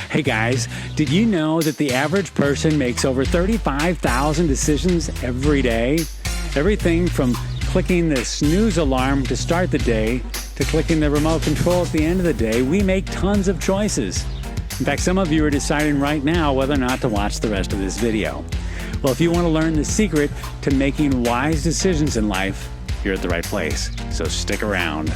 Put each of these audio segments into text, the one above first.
Hey guys, did you know that the average person makes over 35,000 decisions every day? Everything from clicking the snooze alarm to start the day to clicking the remote control at the end of the day, we make tons of choices. In fact, some of you are deciding right now whether or not to watch the rest of this video. Well, if you want to learn the secret to making wise decisions in life, you're at the right place. So stick around.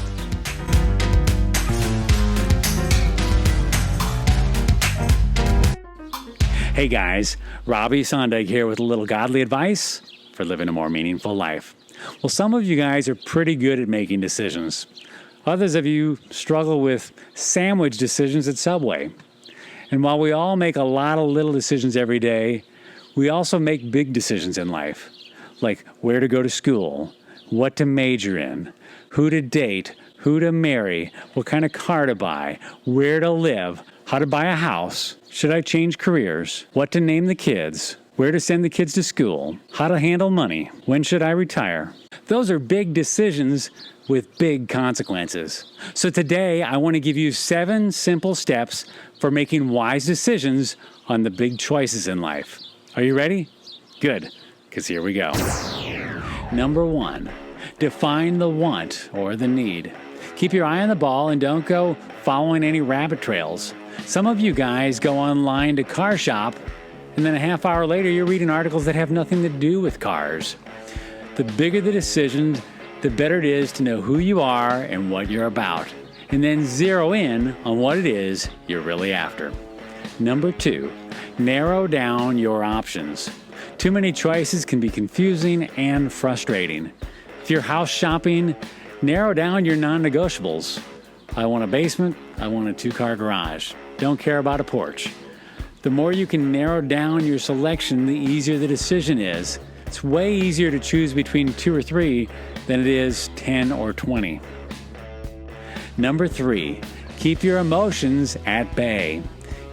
Hey guys, Robbie Sondag here with a little godly advice for living a more meaningful life. Well, some of you guys are pretty good at making decisions. Others of you struggle with sandwich decisions at Subway. And while we all make a lot of little decisions every day, we also make big decisions in life, like where to go to school, what to major in, who to date, who to marry, what kind of car to buy, where to live, how to buy a house, should I change careers, what to name the kids, where to send the kids to school, how to handle money, when should I retire. Those are big decisions with big consequences. So today I want to give you 7 simple steps for making wise decisions on the big choices in life. Are you ready? Good, because here we go. Number 1, define the want or the need. Keep your eye on the ball and don't go following any rabbit trails. Some of you guys go online to car shop, and then a half hour later you're reading articles that have nothing to do with cars. The bigger the decision, the better it is to know who you are and what you're about, and then zero in on what it is you're really after. Number 2, narrow down your options. Too many choices can be confusing and frustrating. If you're house shopping, narrow down your non-negotiables. I want a basement, I want a 2-car garage. Don't care about a porch. The more you can narrow down your selection, the easier the decision is. It's way easier to choose between 2 or 3 than it is 10 or 20. Number 3, keep your emotions at bay.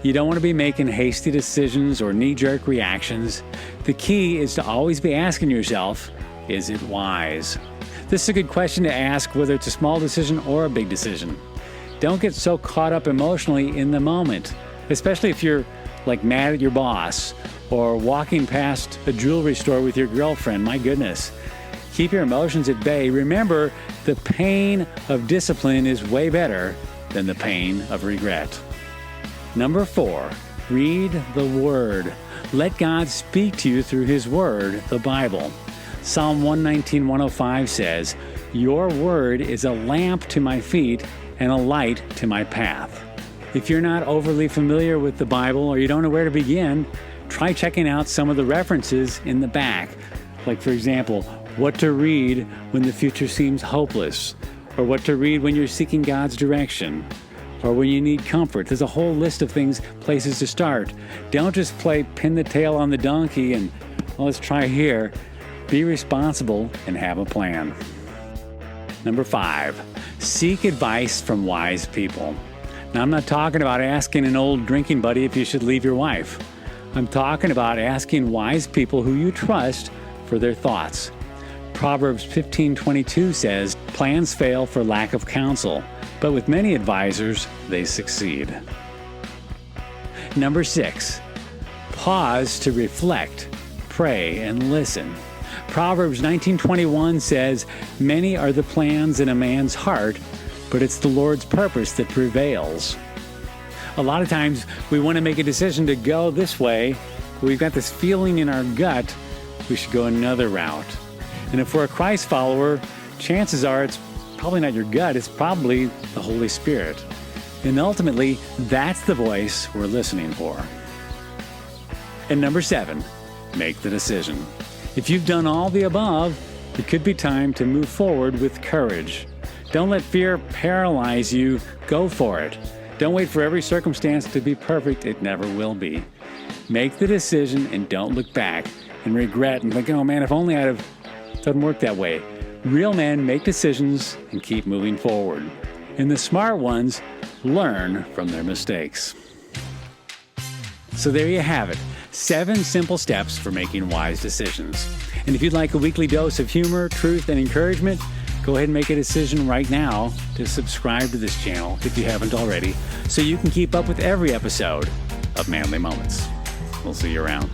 You don't want to be making hasty decisions or knee-jerk reactions. The key is to always be asking yourself, is it wise? This is a good question to ask whether it's a small decision or a big decision. Don't get so caught up emotionally in the moment, especially if you're like mad at your boss or walking past a jewelry store with your girlfriend. My goodness. Keep your emotions at bay. Remember, the pain of discipline is way better than the pain of regret. Number 4, read the Word. Let God speak to you through His Word, the Bible. Psalm 119:105 says, "Your word is a lamp to my feet and a light to my path." If you're not overly familiar with the Bible or you don't know where to begin, try checking out some of the references in the back. Like, for example, what to read when the future seems hopeless, or what to read when you're seeking God's direction, or when you need comfort. There's a whole list of places to start. Don't just play pin the tail on the donkey and, well, let's try here. Be responsible and have a plan. Number 5, seek advice from wise people. Now, I'm not talking about asking an old drinking buddy if you should leave your wife. I'm talking about asking wise people who you trust for their thoughts. Proverbs 15:22 says, "Plans fail for lack of counsel, but with many advisors, they succeed." Number 6, pause to reflect, pray, and listen. Proverbs 19:21 says, "Many are the plans in a man's heart, but it's the Lord's purpose that prevails." A lot of times we want to make a decision to go this way, but we've got this feeling in our gut we should go another route. And if we're a Christ follower, chances are it's probably not your gut, it's probably the Holy Spirit. And ultimately, that's the voice we're listening for. And number 7, make the decision. If you've done all the above, it could be time to move forward with courage. Don't let fear paralyze you. Go for it. Don't wait for every circumstance to be perfect. It never will be. Make the decision and don't look back and regret and think, oh man, if only I'd have. It doesn't work that way. Real men make decisions and keep moving forward. And the smart ones learn from their mistakes. So there you have it. 7 simple steps for making wise decisions. And if you'd like a weekly dose of humor, truth, and encouragement, go ahead and make a decision right now to subscribe to this channel if you haven't already, so you can keep up with every episode of Manly Moments. We'll see you around.